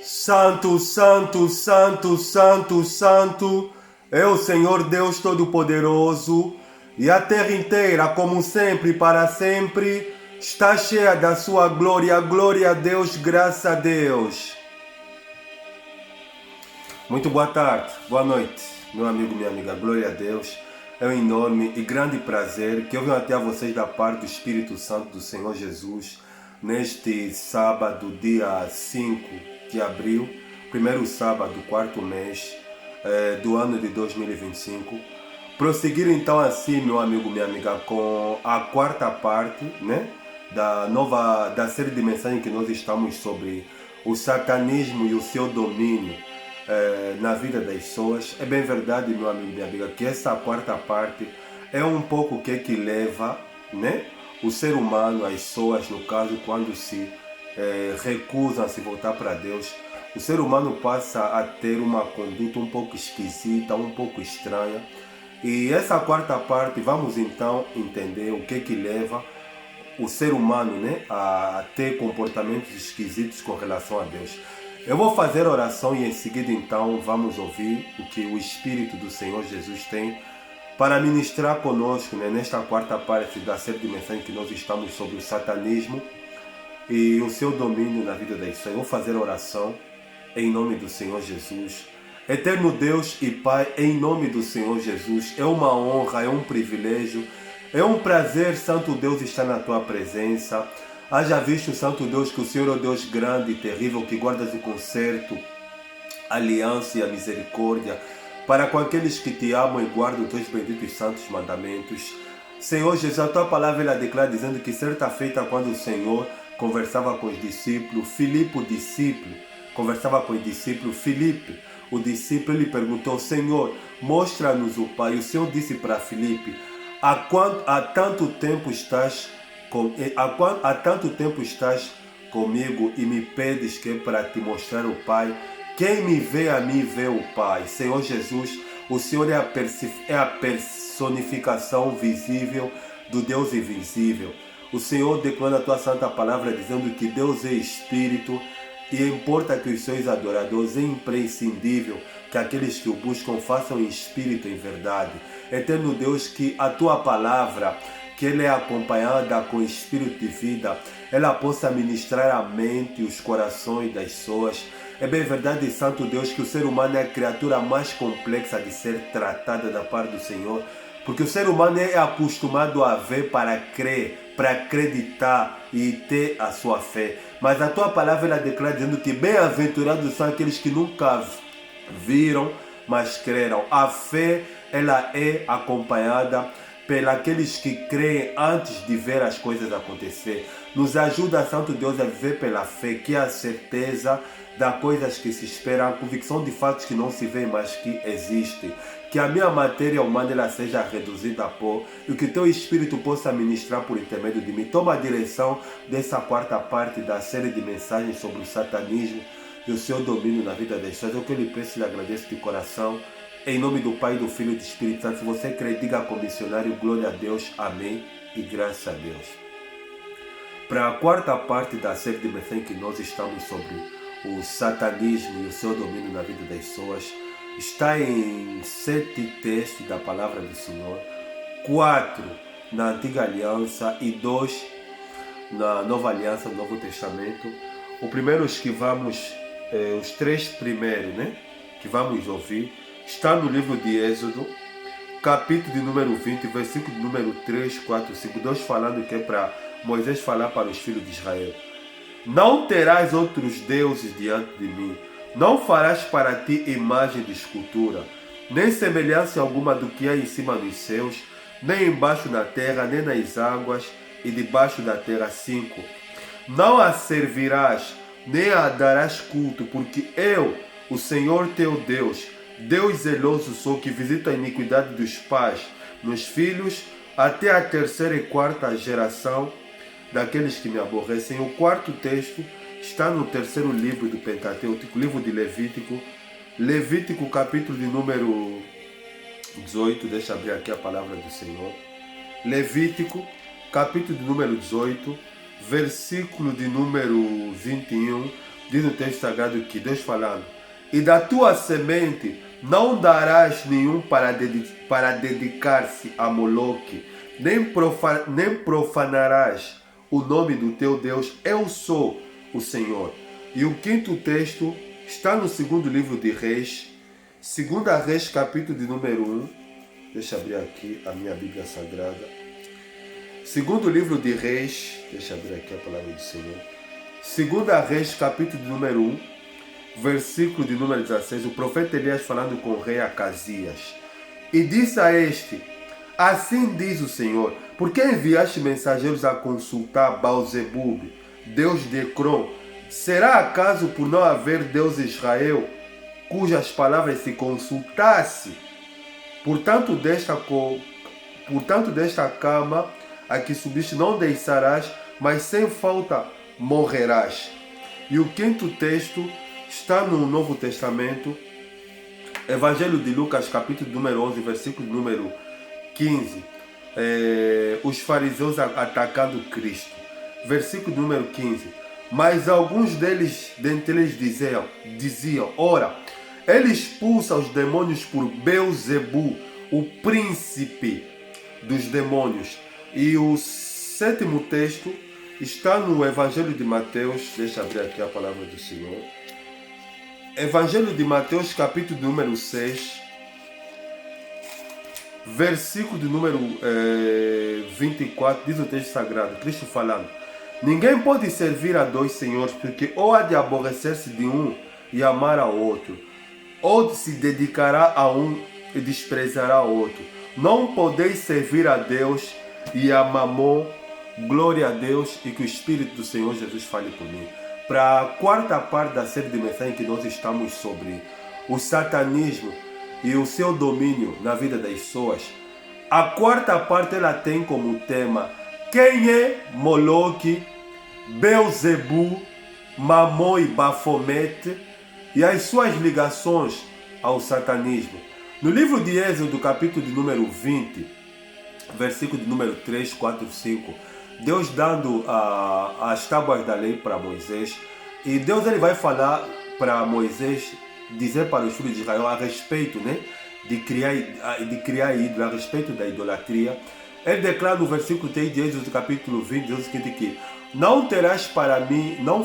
Santo, santo, santo, santo, santo é o Senhor Deus Todo-Poderoso, e a terra inteira, como sempre e para sempre, está cheia da sua glória. Glória a Deus, graças a Deus. Muito boa tarde, boa noite, meu amigo, minha amiga. Glória a Deus. É um enorme e grande prazer que eu venho até a vocês da parte do Espírito Santo do Senhor Jesus neste sábado, dia 5 de abril, primeiro sábado do quarto mês do ano de 2025. Prosseguir então assim, meu amigo, minha amiga, com a quarta parte, né, da série de mensagens que nós estamos sobre o satanismo e o seu domínio na vida das pessoas. É bem verdade, meu amigo, minha amiga, que essa quarta parte é um pouco o que leva, né, o ser humano, as pessoas, no caso, quando se recusam a se voltar para Deus. O ser humano passa a ter uma conduta um pouco esquisita, um pouco estranha. E essa quarta parte vamos então entender o que leva o ser humano, né, a ter comportamentos esquisitos com relação a Deus. Eu vou fazer oração e em seguida então vamos ouvir o que o Espírito do Senhor Jesus tem para ministrar conosco, né, nesta quarta parte da série de mensagens que nós estamos sobre o satanismo e o seu domínio na vida das pessoas. Eu vou fazer oração em nome do Senhor Jesus. Eterno Deus e Pai, em nome do Senhor Jesus, é uma honra, é um privilégio, é um prazer, Santo Deus, estar na Tua presença. Haja visto, Santo Deus, que o Senhor é o Deus grande e terrível, que guardas o concerto, a aliança e a misericórdia para com aqueles que te amam e guardam os Teus benditos e santos mandamentos. Senhor Jesus, a Tua palavra ela declara dizendo que certa feita, quando o Senhor conversava com os discípulos, Filipe, o discípulo, conversava com o discípulo Filipe, o discípulo lhe perguntou: Senhor, mostra-nos o Pai. O Senhor disse para Filipe: há tanto tempo estás comigo e me pedes que é para te mostrar o Pai? Quem me vê a mim vê o Pai. Senhor Jesus, o Senhor é a personificação visível do Deus invisível. O Senhor declara a tua santa palavra dizendo que Deus é Espírito e importa que os seus adoradores, é imprescindível que aqueles que o buscam façam em espírito e em verdade. Eterno Deus, que a tua palavra, que ela é acompanhada com espírito de vida, ela possa ministrar a mente e os corações das pessoas. É bem verdade, Santo Deus, que o ser humano é a criatura mais complexa de ser tratada da parte do Senhor, porque o ser humano é acostumado a ver para crer, para acreditar e ter a sua fé. Mas a tua palavra ela declara dizendo que bem-aventurados são aqueles que nunca viram, mas creram. A fé ela é acompanhada pelos que creem antes de ver as coisas acontecer. Nos ajuda, Santo Deus, a viver pela fé, que é a certeza das coisas que se esperam, a convicção de fatos que não se veem, mas que existem. Que a minha matéria humana ela seja reduzida a pó e que o teu Espírito possa ministrar por intermédio de mim. Toma a direção dessa quarta parte da série de mensagens sobre o satanismo e o seu domínio na vida das pessoas. É o que eu lhe peço e lhe agradeço de coração. Em nome do Pai, do Filho e do Espírito Santo. Se você crê, diga como missionário: glória a Deus, amém e graças a Deus. Para a quarta parte da série de mensagens que nós estamos sobre o satanismo e o seu domínio na vida das pessoas, está em 7 textos da palavra do Senhor, 4 na Antiga Aliança e 2 na Nova Aliança, no Novo Testamento. O primeiro que vamos, os 3 primeiros, né, que vamos ouvir, está no livro de Êxodo, capítulo de número 20, versículo de número 3, 4, 5, 2 falando que é para Moisés falar para os filhos de Israel. Não terás outros deuses diante de mim. Não farás para ti imagem de escultura, nem semelhança alguma do que há em cima dos céus, nem embaixo na terra, nem nas águas e debaixo da terra. 5. Não a servirás, nem a darás culto, porque eu, o Senhor teu Deus, Deus zeloso sou, que visita a iniquidade dos pais nos filhos, até a terceira e quarta geração daqueles que me aborrecem. O quarto texto está no terceiro livro do Pentateuco, livro de Levítico. Levítico, capítulo de número 18. Deixa eu abrir aqui a palavra do Senhor. Levítico, capítulo de número 18, versículo de número 21. Diz no texto sagrado que Deus falando, e da tua semente não darás nenhum para dedicar-se a Moloque, nem profanarás o nome do teu Deus. Eu sou o Senhor. E o quinto texto está no segundo livro de Reis, segunda Reis, capítulo de número 1. Deixa eu abrir aqui a minha Bíblia Sagrada. Segundo livro de Reis, deixa eu abrir aqui a palavra do Senhor. Segunda Reis, capítulo de número 1, versículo de número 16, o profeta Elias falando com o rei Acasias. E disse a este, assim diz o Senhor, por que enviaste mensageiros a consultar Baal-zebub, Deus de Ecrom? Será acaso por não haver Deus em Israel, cujas palavras se consultasse? Portanto, desta cama a que subiste não deixarás, mas sem falta morrerás. E o quinto texto está no Novo Testamento, Evangelho de Lucas, capítulo número 11, versículo número 15. Os fariseus atacando Cristo. Versículo número 15. Mas alguns deles, dentre eles, diziam, ora, ele expulsa os demônios por Beelzebu, o príncipe dos demônios. E o sétimo texto está no Evangelho de Mateus. Deixa eu abrir aqui a palavra do Senhor. Evangelho de Mateus, capítulo número 6, versículo de número 24, diz o texto sagrado, Cristo falando, ninguém pode servir a dois senhores, porque ou há de aborrecer-se de um e amar ao outro, ou se dedicará a um e desprezará o outro. Não podeis servir a Deus e a Mamon. Glória a Deus, e que o Espírito do Senhor Jesus fale por mim. Para a quarta parte da série de mensagens que nós estamos sobre o satanismo e o seu domínio na vida das pessoas, a quarta parte ela tem como tema quem é Moloque, Beelzebu, Mamon e Baphomet e as suas ligações ao satanismo. No livro de Êxodo, capítulo de número 20, versículo de número 3, 4, 5, Deus dando as tábuas da lei para Moisés, e Deus ele vai falar para Moisés, dizer para os filhos de Israel a respeito, né, de criar ídolo, a respeito da idolatria. Ele declara no versículo 3 de Êxodo capítulo 20, Deus diz que não terás para mim, não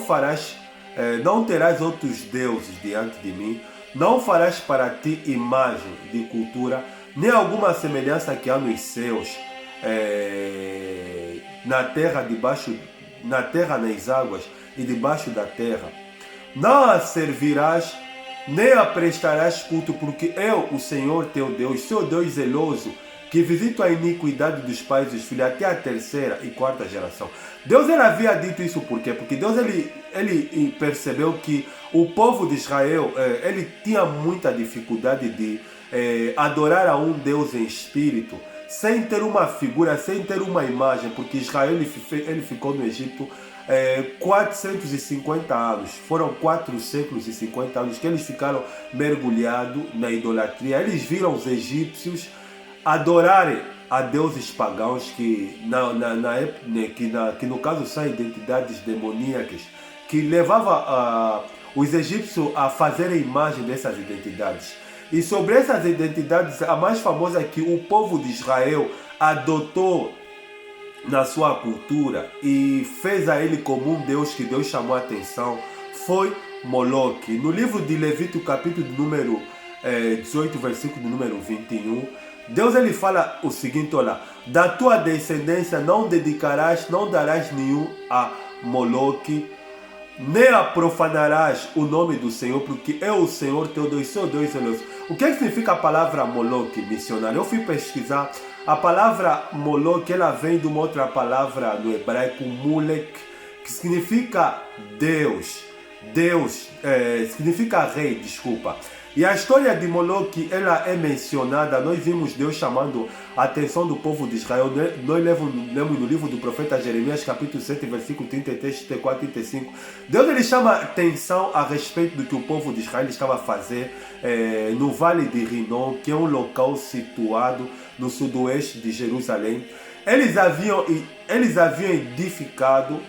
terás outros deuses diante de mim, não farás para ti imagem de cultura, nem alguma semelhança que há nos céus, na terra, nas águas e debaixo da terra. Não a servirás, nem a prestarás culto, porque eu, o Senhor teu Deus, seu Deus zeloso, que visito a iniquidade dos pais e dos filhos até a terceira e quarta geração. Deus ele havia dito isso por quê? Porque Deus ele percebeu que o povo de Israel ele tinha muita dificuldade de adorar a um Deus em espírito, sem ter uma figura, sem ter uma imagem, porque Israel ele ficou no Egito 450 anos. Foram 4 séculos e 50 anos que eles ficaram mergulhados na idolatria. Eles viram os egípcios adorarem a deuses pagãos que no caso são identidades demoníacas, que levava os egípcios a fazerem imagem dessas identidades. E sobre essas identidades, a mais famosa que o povo de Israel adotou na sua cultura e fez a ele como um Deus que Deus chamou a atenção foi Moloque. No livro de Levítico, capítulo de número 18, versículo de número 21, Deus ele fala o seguinte, olha, da tua descendência não darás nenhum a Moloque, nem a profanarás o nome do Senhor, porque eu, o Senhor teu Deus, sou Deus zeloso. O que significa a palavra Moloque, missionário? Eu fui pesquisar. A palavra Moloque, ela vem de uma outra palavra no hebraico, Mulek, que significa Deus. Significa rei, desculpa. E a história de Moloque, ela é mencionada, nós vimos Deus chamando a atenção do povo de Israel. Nós lemos no livro do profeta Jeremias, capítulo 7, versículo 33, 34, 35. Deus ele chama atenção a respeito do que o povo de Israel estava a fazer no Vale de Rinom, que é um local situado no sudoeste de Jerusalém. Eles haviam edificado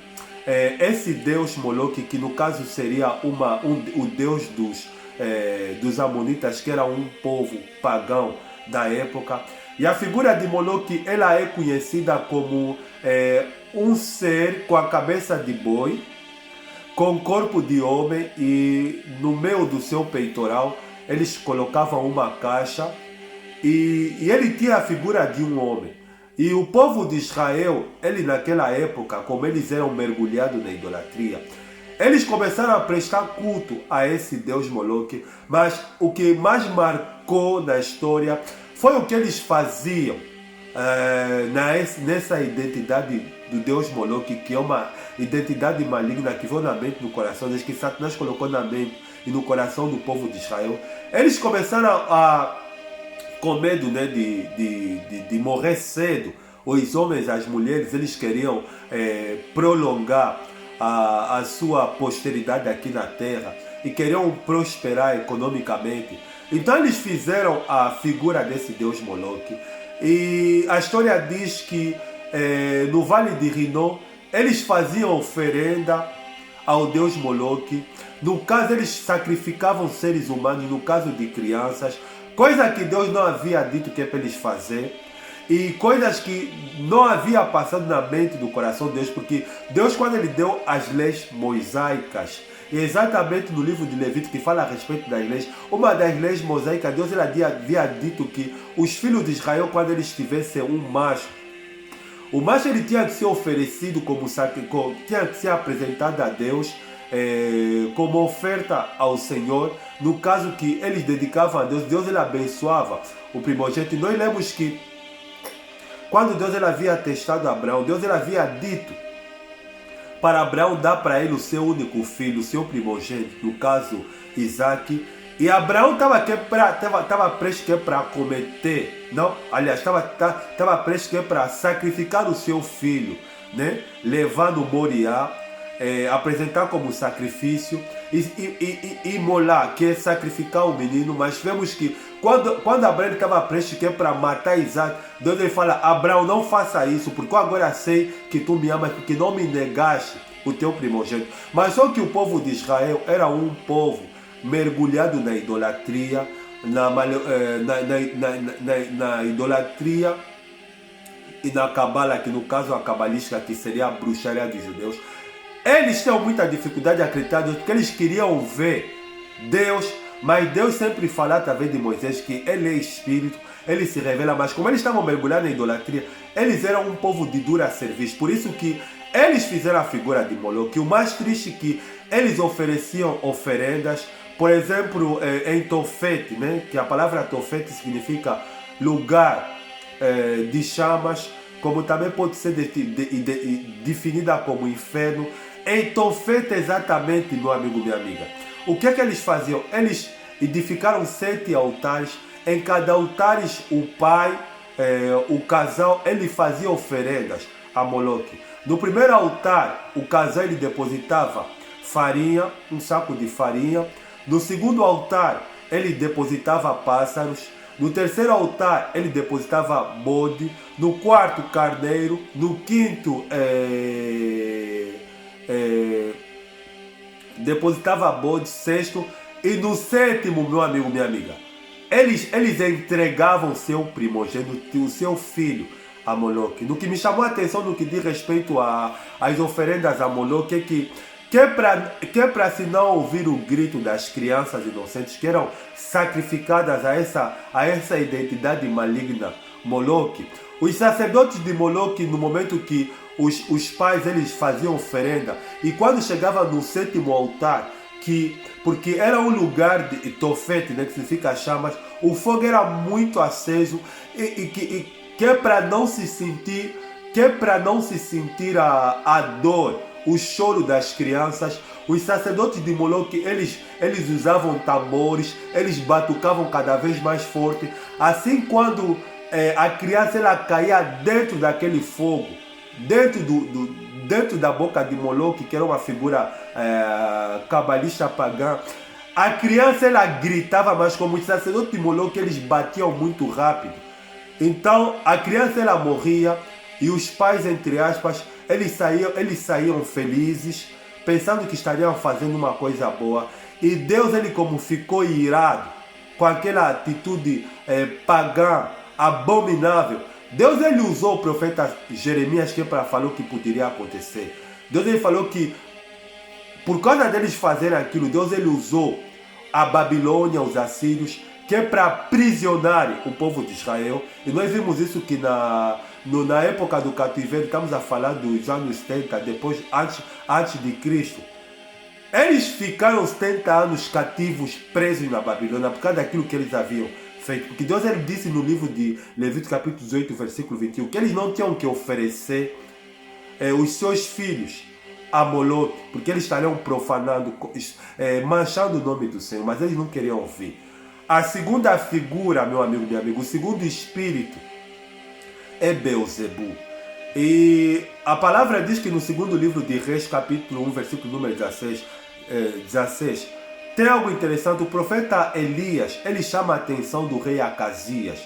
esse deus Moloque, que no caso seria o deus dos Amonitas, que era um povo pagão da época. E a figura de Moloque, ela é conhecida como um ser com a cabeça de boi, com corpo de homem, e no meio do seu peitoral eles colocavam uma caixa, e ele tinha a figura de um homem. E o povo de Israel, ele naquela época, como eles eram mergulhados na idolatria, eles começaram a prestar culto a esse deus Moloque, mas o que mais marcou na história foi o que eles faziam nessa identidade do deus Moloque, que é uma identidade maligna que veio na mente e no coração, desde que Satanás colocou na mente e no coração do povo de Israel. Eles começaram com medo, né, de morrer cedo. Os homens, as mulheres, eles queriam prolongar a sua posteridade aqui na terra e queriam prosperar economicamente. Então eles fizeram a figura desse deus Moloque. E a história diz que no Vale de Rinom eles faziam oferenda ao deus Moloque. No caso, eles sacrificavam seres humanos, no caso de crianças, coisa que Deus não havia dito que é para eles fazer, e coisas que não havia passado na mente do coração de Deus, porque Deus, quando ele deu as leis mosaicas, e exatamente no livro de Levítico, que fala a respeito das leis, uma das leis mosaicas, Deus havia dito que os filhos de Israel, quando eles tivessem um macho, o macho ele tinha que ser oferecido tinha que ser apresentado a Deus como oferta ao Senhor. No caso que eles dedicavam a Deus, Deus ele abençoava o primogênito. E nós lemos que quando Deus ele havia testado Abraão, Deus ele havia dito para Abraão dar para ele o seu único filho, o seu primogênito, no caso Isaac. E Abraão estava prestes para cometer, não, aliás, estava prestes para sacrificar o seu filho, né? Levando Moriá, apresentar como sacrifício, e imolar, que é sacrificar o menino. Mas vemos que quando Abraão estava prestes para matar Isaac, Deus ele fala: Abraão, não faça isso, porque eu agora sei que tu me amas, porque não me negaste o teu primogênito. Mas só que o povo de Israel era um povo mergulhado na idolatria, na idolatria e na cabala, que no caso a cabalística, que seria a bruxaria dos judeus. Eles tinham muita dificuldade de acreditar, porque eles queriam ver Deus, mas Deus sempre fala através de Moisés que ele é espírito, ele se revela. Mas como eles estavam mergulhados na idolatria, eles eram um povo de dura serviço. Por isso que eles fizeram a figura de Moloque. O mais triste é que eles ofereciam oferendas, por exemplo, em Tofete, né? Que a palavra Tofete significa lugar de chamas, como também pode ser definida como inferno. Em Tofete, exatamente, meu amigo, minha amiga, o que é que eles faziam? Eles edificaram 7 altares. Em cada altar, o pai, o casal, ele fazia oferendas a Moloque. No primeiro altar, o casal ele depositava farinha, um saco de farinha. No segundo altar, ele depositava pássaros. No terceiro altar, ele depositava bode. No quarto, carneiro. No quinto, depositava bode. Sexto. E no sétimo, meu amigo, minha amiga, eles entregavam seu primogênito, o seu filho, a Moloque. No que me chamou a atenção no que diz respeito às oferendas a Moloque, é que é para se não ouvir o grito das crianças inocentes que eram sacrificadas a essa identidade maligna Moloque. Os sacerdotes de Moloque, no momento que os pais eles faziam oferenda, e quando chegava no sétimo altar, porque era um lugar de Tofete, né, que significa chamas, o fogo era muito aceso, que é para não se sentir a dor, o choro das crianças. Os sacerdotes de Moloque, eles usavam tambores, eles batucavam cada vez mais forte. Assim, quando a criança ela caía dentro daquele fogo, dentro da boca de Moloque, que era uma figura cabalista pagã, a criança ela gritava, mas como os sacerdotes de Moloque, eles batiam muito rápido. Então a criança ela morria, e os pais, entre aspas, eles saíam felizes, pensando que estariam fazendo uma coisa boa. E Deus, ele como ficou irado com aquela atitude pagã, abominável, Deus, ele usou o profeta Jeremias que para falar o que poderia acontecer. Deus, ele falou que por causa deles fazerem aquilo, Deus, ele usou a Babilônia, os assírios, que é para aprisionar o povo de Israel. E nós vimos isso que na época do cativeiro, estamos a falar dos anos 70, depois, antes de Cristo. Eles ficaram 70 anos cativos, presos na Babilônia, por causa daquilo que eles haviam feito. Porque Deus, ele disse no livro de Levítico capítulo 18, versículo 21, que eles não tinham que oferecer os seus filhos a Moloque, porque eles estariam profanando, manchando o nome do Senhor, mas eles não queriam ouvir. A segunda figura, meu amigo, minha amiga, o segundo espírito é Beelzebu. E a palavra diz que no segundo livro de Reis, capítulo 1, versículo número 16, tem algo interessante. O profeta Elias, ele chama a atenção do rei Acasias,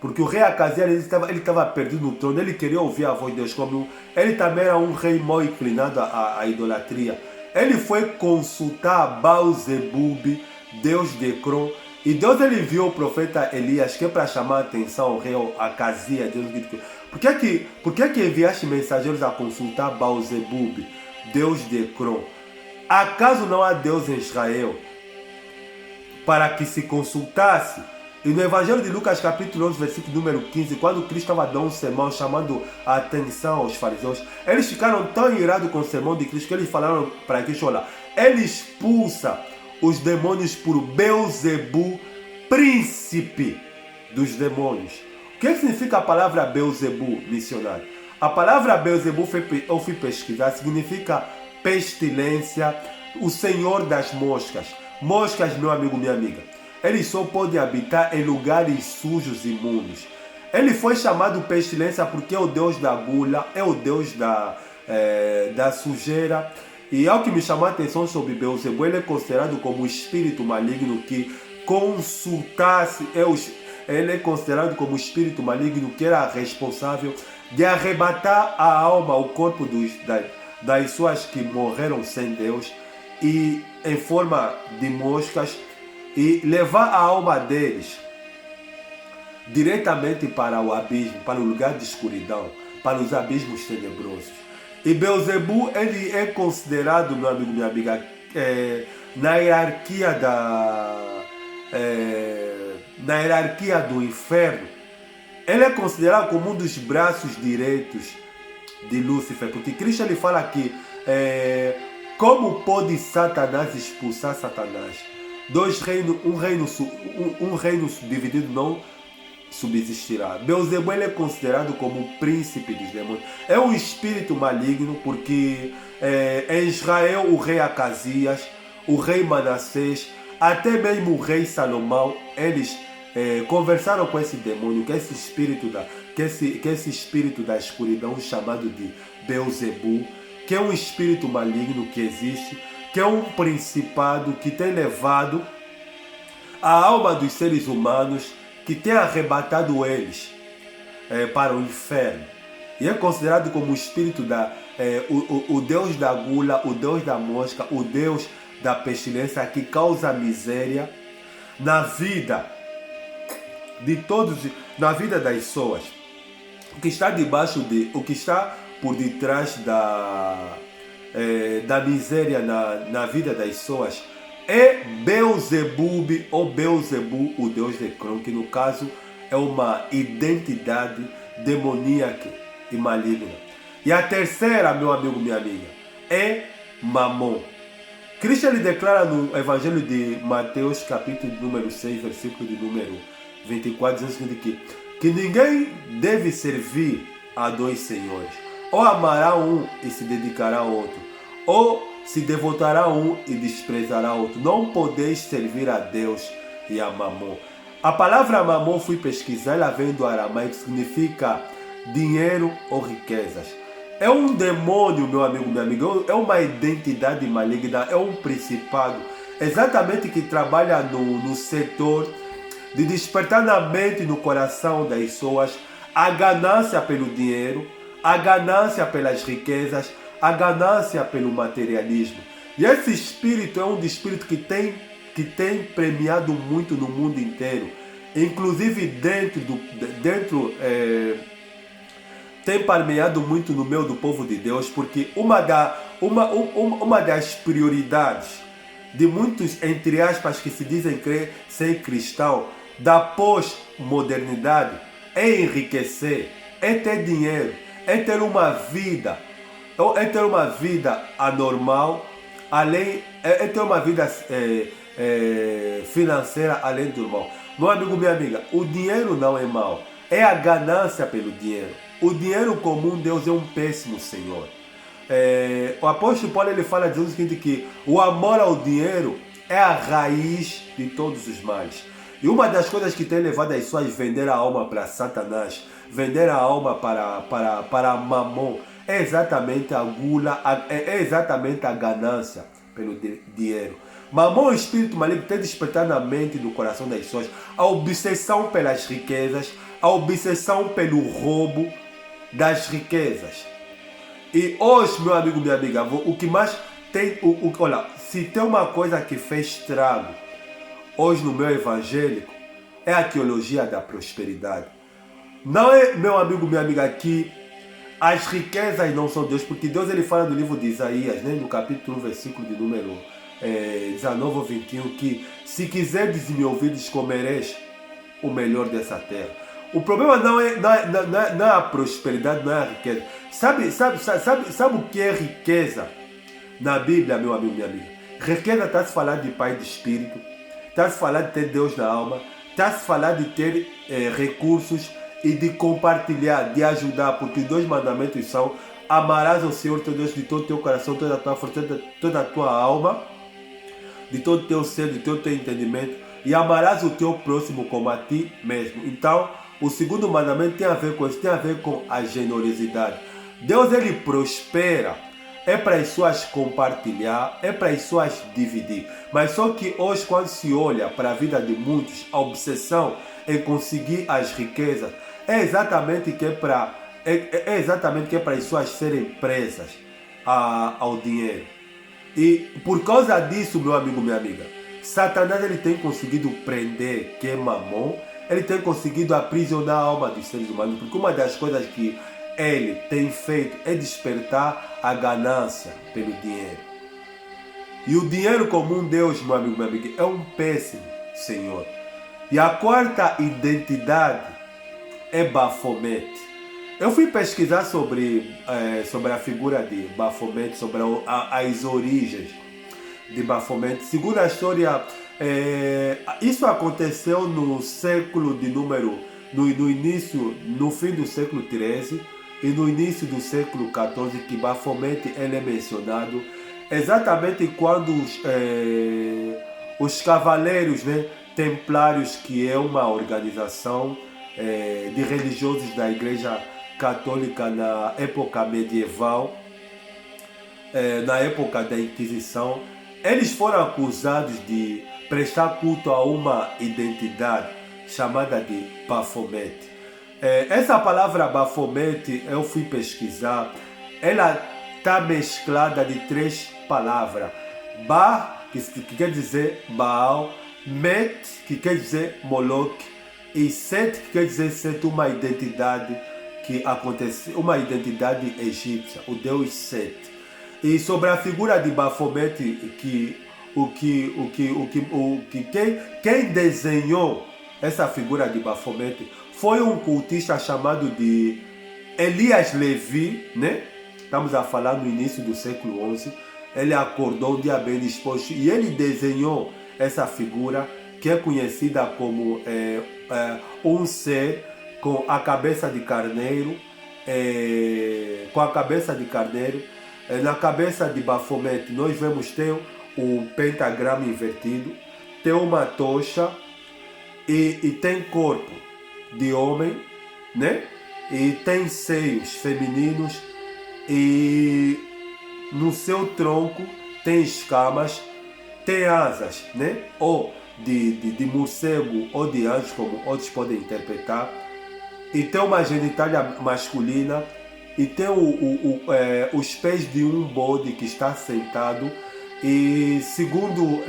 porque o rei Acasias, ele estava perdido no trono, ele queria ouvir a voz de Deus, como ele também era um rei mal inclinado à idolatria. Ele foi consultar Baal-zebub, deus de Ecrón, e Deus, ele viu o profeta Elias, que é para chamar a atenção ao rei Acasias. Por que enviaste mensageiros a consultar Baal-zebub, deus de Ecrón? Acaso não há Deus em Israel para que se consultasse? E no Evangelho de Lucas, capítulo 11, versículo número 15, quando Cristo estava dando um sermão chamando a atenção aos fariseus, eles ficaram tão irados com o sermão de Cristo que eles falaram para Cristo: olha, ele expulsa os demônios por Beelzebu, príncipe dos demônios. O que significa a palavra Beelzebu, missionário? A palavra Beelzebu, eu fui pesquisar, significa pestilência, o senhor das moscas. Moscas, meu amigo, minha amiga, eles só podem habitar em lugares sujos e imundos. Ele foi chamado pestilência porque é o deus da gula, é o deus da sujeira. E ao que me chamou a atenção sobre Beelzebu, ele é considerado como um espírito maligno que consultasse, ele é considerado como um espírito maligno que era responsável de arrebatar a alma, o corpo das pessoas que morreram sem Deus, e em forma de moscas, e levar a alma deles diretamente para o abismo, para o lugar de escuridão, para os abismos tenebrosos. E Beelzebu, ele é considerado, meu amigo, minha amiga, na hierarquia do inferno, ele é considerado como um dos braços direitos de Lúcifer, porque Cristo, ele fala que como pode Satanás expulsar Satanás? Um reino dividido não subsistirá. Beelzebu, ele é considerado como o príncipe dos demônios. É um espírito maligno, porque em Israel o rei Acasias, o rei Manassés, até mesmo o rei Salomão, eles conversaram com esse demônio, que é esse espírito da escuridão chamado de Beelzebu, que é um espírito maligno que existe, que é um principado que tem levado a alma dos seres humanos, que tem arrebatado eles para o inferno. E é considerado como o espírito o Deus da gula, o Deus da mosca, o Deus da pestilência, que causa miséria na vida de todos, na vida das pessoas. O que está por detrás da miséria na vida das pessoas é Beelzebub ou Beelzebu, o deus de Ecrón, que no caso é uma identidade demoníaca e maligna. E a terceira, meu amigo, minha amiga, é Mamon. Cristo, ele declara no Evangelho de Mateus, capítulo número 6, versículo de número 24, dizendo que ninguém deve servir a dois senhores. Ou amará um e se dedicará ao outro, ou se devotará a um e desprezará outro. Não podeis servir a Deus e a Mamon. A palavra Mamon, fui pesquisar, ela vem do aramaico, significa dinheiro ou riquezas. É um demônio, meu amigo, minha amiga, é uma identidade maligna, é um principado, exatamente, que trabalha no setor de despertar na mente e no coração das pessoas a ganância pelo dinheiro, a ganância pelas riquezas, a ganância pelo materialismo. E esse espírito é um espírito que tem premiado muito no mundo inteiro, inclusive tem permeado muito no meio do povo de Deus, porque uma das prioridades de muitos, entre aspas, que se dizem ser cristão, da pós-modernidade, é enriquecer, é ter dinheiro, é ter uma vida anormal, é ter uma vida financeira além do normal. Meu amigo, minha amiga, o dinheiro não é mau, é a ganância pelo dinheiro. O dinheiro comum, Deus é um péssimo senhor. O apóstolo Paulo ele fala dizendo o seguinte, que o amor ao dinheiro é a raiz de todos os males. E uma das coisas que tem levado as pessoas a vender a alma para Satanás, vender a alma para Mamon, é exatamente a gula, é exatamente a ganância pelo dinheiro. Mamon, o espírito maligno, tem despertado na mente e no coração das pessoas a obsessão pelas riquezas, a obsessão pelo roubo das riquezas. E hoje, meu amigo, minha amiga, o que mais tem... olha, se tem uma coisa que fez estrago hoje no meu evangélico, é a teologia da prosperidade. Não é, meu amigo, minha amiga, que as riquezas não são Deus, porque Deus ele fala no livro de Isaías, né, no capítulo 1, versículo de número 19 ou 21, que se quiserdes me ouvirdes, comereis o melhor dessa terra. O problema não é a prosperidade, não é a riqueza. Sabe o que é riqueza na Bíblia, meu amigo, minha amiga? Riqueza está se falando de Pai de Espírito, está se falando de ter Deus na alma, está se falando de ter recursos e de compartilhar, de ajudar, porque os 2 mandamentos são: amarás ao Senhor teu Deus de todo o teu coração, toda a tua força, toda a tua alma, de todo o teu ser, de todo o teu entendimento, e amarás o teu próximo como a ti mesmo. Então, o segundo mandamento tem a ver com isso, tem a ver com a generosidade. Deus ele prospera, é para as pessoas compartilhar, é para as pessoas dividir. Mas só que hoje, quando se olha para a vida de muitos, a obsessão em conseguir as riquezas é exatamente que é para as pessoas serem presas ao dinheiro. E por causa disso, meu amigo, minha amiga, Satanás ele tem conseguido prender, que é Mamon, ele tem conseguido aprisionar a alma dos seres humanos, porque uma das coisas que ele tem feito é despertar a ganância pelo dinheiro. E o dinheiro comum, Deus, meu amigo, minha amiga, é um péssimo senhor. E a quarta identidade é Baphomet. Eu fui pesquisar sobre a figura de Baphomet, sobre as origens de Baphomet. Segundo a história, isso aconteceu no século de número, no fim do século XIII e no início do século XIV, que Baphomet ele é mencionado exatamente quando os cavaleiros, né, templários, que é uma organização de religiosos da Igreja Católica na época medieval, na época da Inquisição, eles foram acusados de prestar culto a uma identidade chamada de Baphomet. Essa palavra Baphomet, eu fui pesquisar, ela está mesclada de 3 palavras. Ba, que quer dizer Baal, Met, que quer dizer Moloch, e Set, que quer dizer Set, uma identidade que acontece, uma identidade egípcia, o deus Set. E sobre a figura de Baphomet, quem desenhou essa figura de Baphomet foi um cultista chamado de Elias Levi, né? Estamos a falar no início do século XI. Ele acordou um dia bem disposto e ele desenhou essa figura que é conhecida como um ser com a cabeça de carneiro, na cabeça de Baphomet nós vemos ter um pentagrama invertido, tem uma tocha e tem corpo de homem, né? E tem seios femininos e no seu tronco tem escamas, tem asas, né? Ou de morcego ou de anjo, como outros podem interpretar, e tem uma genitália masculina e tem os pés de um bode que está sentado. E segundo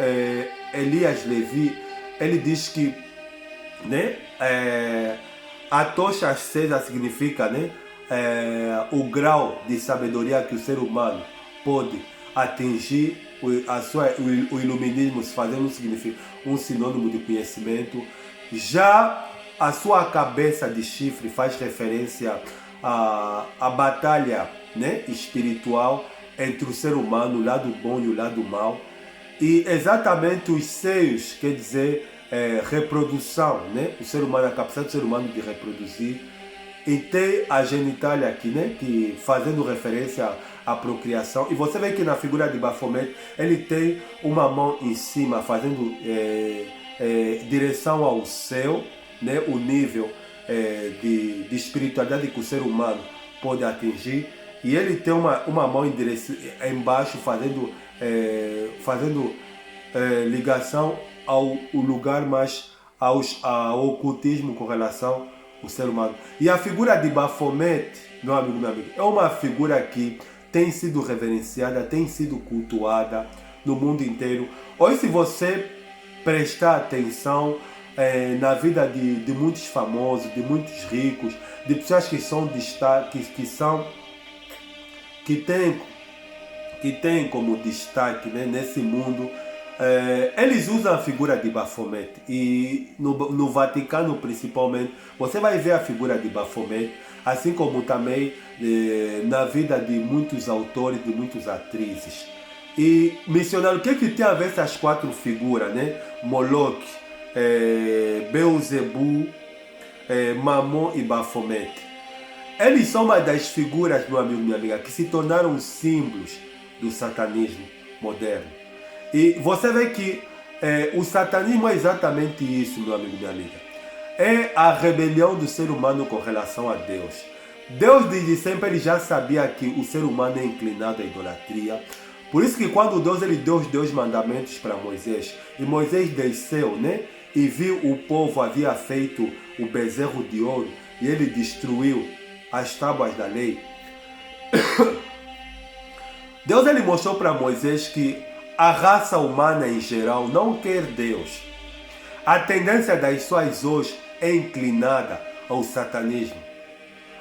Elias Levi, ele diz que, né, a tocha acesa significa, né, o grau de sabedoria que o ser humano pode atingir, o iluminismo fazendo um sinônimo de conhecimento. Já a sua cabeça de chifre faz referência à batalha, né, espiritual entre o ser humano, o lado bom e o lado mau. E exatamente os seios, quer dizer, reprodução, né? O ser humano, a capacidade do ser humano de reproduzir. E tem a genitália aqui, né? Que fazendo referência à procriação. E você vê que na figura de Baphomet, ele tem uma mão em cima, fazendo direção ao céu, né? O nível de espiritualidade que o ser humano pode atingir. E ele tem uma mão embaixo, fazendo ligação ao lugar mais ao ocultismo com relação ao ser humano. E a figura de Baphomet, meu amigo, é uma figura que tem sido reverenciada, tem sido cultuada no mundo inteiro. Hoje, se você prestar atenção na vida de muitos famosos, de muitos ricos, de pessoas que são destaques, que tem como destaque, né, nesse mundo, eles usam a figura de Baphomet. E no Vaticano principalmente, você vai ver a figura de Baphomet, assim como também na vida de muitos autores, de muitas atrizes. E mencionando o que tem a ver essas quatro figuras, né? Moloch, Beelzebub, Mamon e Baphomet. Eles são uma das figuras, meu amigo, minha amiga, que se tornaram símbolos do satanismo moderno. E você vê que o satanismo é exatamente isso, meu amigo, minha amiga. É a rebelião do ser humano com relação a Deus. Deus desde sempre ele já sabia que o ser humano é inclinado à idolatria. Por isso que quando Deus ele deu os 10 mandamentos para Moisés, e Moisés desceu, né? E viu o povo havia feito o bezerro de ouro, e ele destruiu as tábuas da lei. Deus ele mostrou para Moisés que a raça humana em geral não quer Deus. A tendência das suas hoje é inclinada ao satanismo.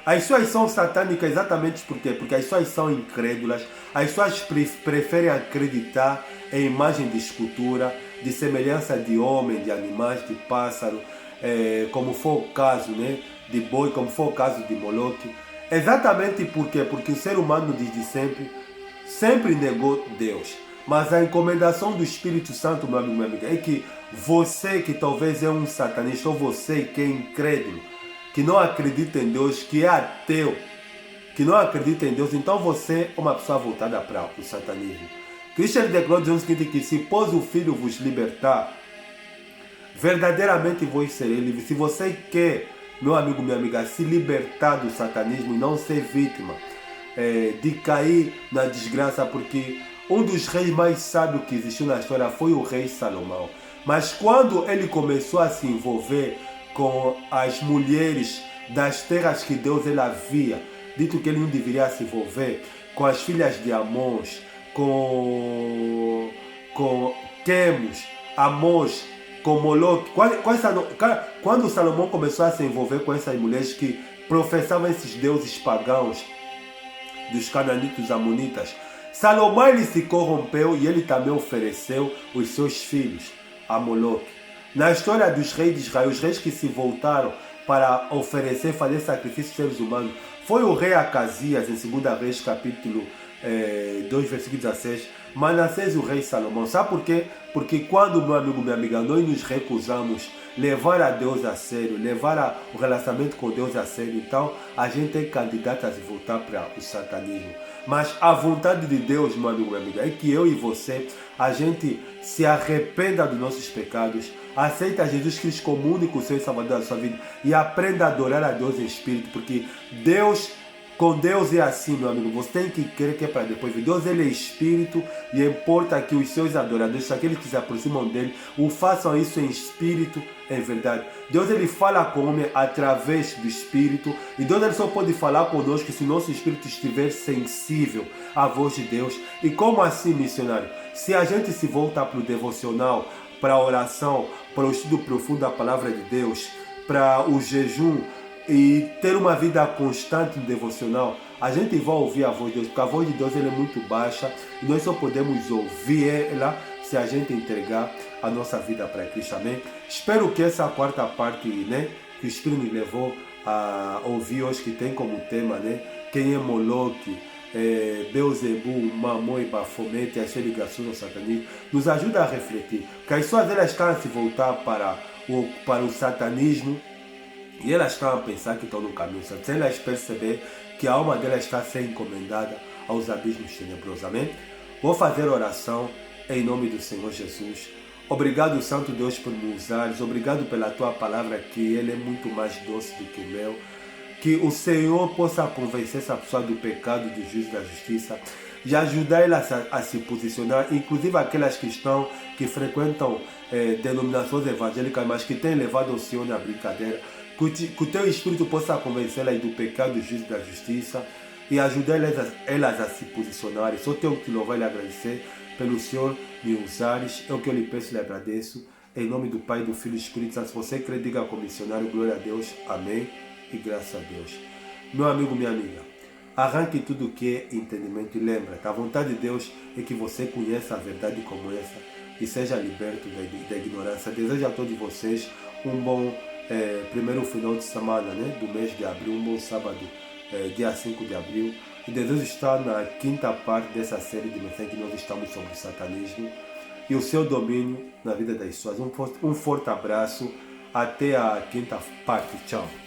As suas são satânicas exatamente por quê? Porque as suas são incrédulas, as suas preferem acreditar em imagem de escultura, de semelhança de homem, de animais, de pássaro, como foi o caso, né, de boi, como foi o caso de Moloch. Exatamente por quê? Porque o ser humano desde sempre negou Deus. Mas a encomendação do Espírito Santo, meu amigo, minha amiga, é que você que talvez é um satanista, ou você que é incrédulo, que não acredita em Deus, que é ateu, que não acredita em Deus, então você é uma pessoa voltada para o satanismo. Christian de Claude diz o seguinte, que se pôs o Filho vos libertar, verdadeiramente vos serei livre. Se você quer, meu amigo, minha amiga, se libertar do satanismo e não ser vítima de cair na desgraça, porque um dos reis mais sábios que existiu na história foi o rei Salomão. Mas quando ele começou a se envolver com as mulheres das terras que Deus ele havia dito que ele não deveria se envolver, com as filhas de Amós, com Quemos, Amós, com Moloch, quando Salomão começou a se envolver com essas mulheres que professavam esses deuses pagãos dos cananitas, dos amonitas, Salomão ele se corrompeu e ele também ofereceu os seus filhos a Moloch. Na história dos reis de Israel, os reis que se voltaram para fazer sacrifício de seres humanos, foi o rei Acasias, em 2 Reis, capítulo 2, versículo 16, Manassés e o rei Salomão. Sabe por quê? Porque quando, meu amigo, minha amiga, nós nos recusamos levar a Deus a sério, levar o relacionamento com Deus a sério, então a gente é candidato a se voltar para o satanismo. Mas a vontade de Deus, meu amigo, minha amiga, é que eu e você, a gente se arrependa dos nossos pecados, aceita Jesus Cristo como único Senhor e Salvador da sua vida e aprenda a adorar a Deus em espírito, porque Deus Com Deus é assim, meu amigo. Você tem que crer que é para depois vir. Deus, ele é espírito e importa que os seus adoradores, aqueles que se aproximam dele, o façam isso em espírito, em verdade. Deus, ele fala com o homem através do espírito. E Deus, ele só pode falar conosco se o nosso espírito estiver sensível à voz de Deus. E como assim, missionário? Se a gente se voltar para o devocional, para a oração, para o estudo profundo da palavra de Deus, para o jejum, e ter uma vida constante no devocional, a gente vai ouvir a voz de Deus, porque a voz de Deus ela é muito baixa e nós só podemos ouvir ela se a gente entregar a nossa vida para Cristo, amém? Espero que essa quarta parte, né, que o Espírito nos levou a ouvir hoje, que tem como tema, né, quem é Moloque, Beuzebu, Mamon e Bafomete, as suas ligações ao satanismo, nos ajuda a refletir, porque as pessoas elas estão a se voltar para o satanismo, e elas estão a pensar que estão no caminho certo, sem elas perceber que a alma delas está a ser encomendada aos abismos tenebrosos, amém? Vou fazer oração em nome do Senhor Jesus. Obrigado, Santo Deus, por me usares. Obrigado pela tua palavra, que ele é muito mais doce do que o meu. Que o Senhor possa convencer essa pessoa do pecado, do juízo e da justiça, e ajudar elas a se posicionar, inclusive aquelas que frequentam denominações evangélicas, mas que têm levado o Senhor na brincadeira. Que o teu Espírito possa convencê-las do pecado, do juízo e da justiça e ajudar elas a se posicionarem. Só tenho que louvar e agradecer pelo Senhor me usares. É o que eu lhe peço e lhe agradeço. Em nome do Pai, do Filho e do Espírito Santo. Se você crê, diga como missionário, glória a Deus. Amém. E graças a Deus. Meu amigo, minha amiga, arranque tudo que é entendimento e lembra, a vontade de Deus é que você conheça a verdade como essa e seja liberto da ignorância. Desejo a todos vocês um bom primeiro final de semana, né, do mês de abril, um bom sábado, dia 5 de abril. E desejo estar na quinta parte dessa série de mensagens que nós estamos sobre o satanismo e o seu domínio na vida das pessoas. Um forte abraço, até a quinta parte. Tchau.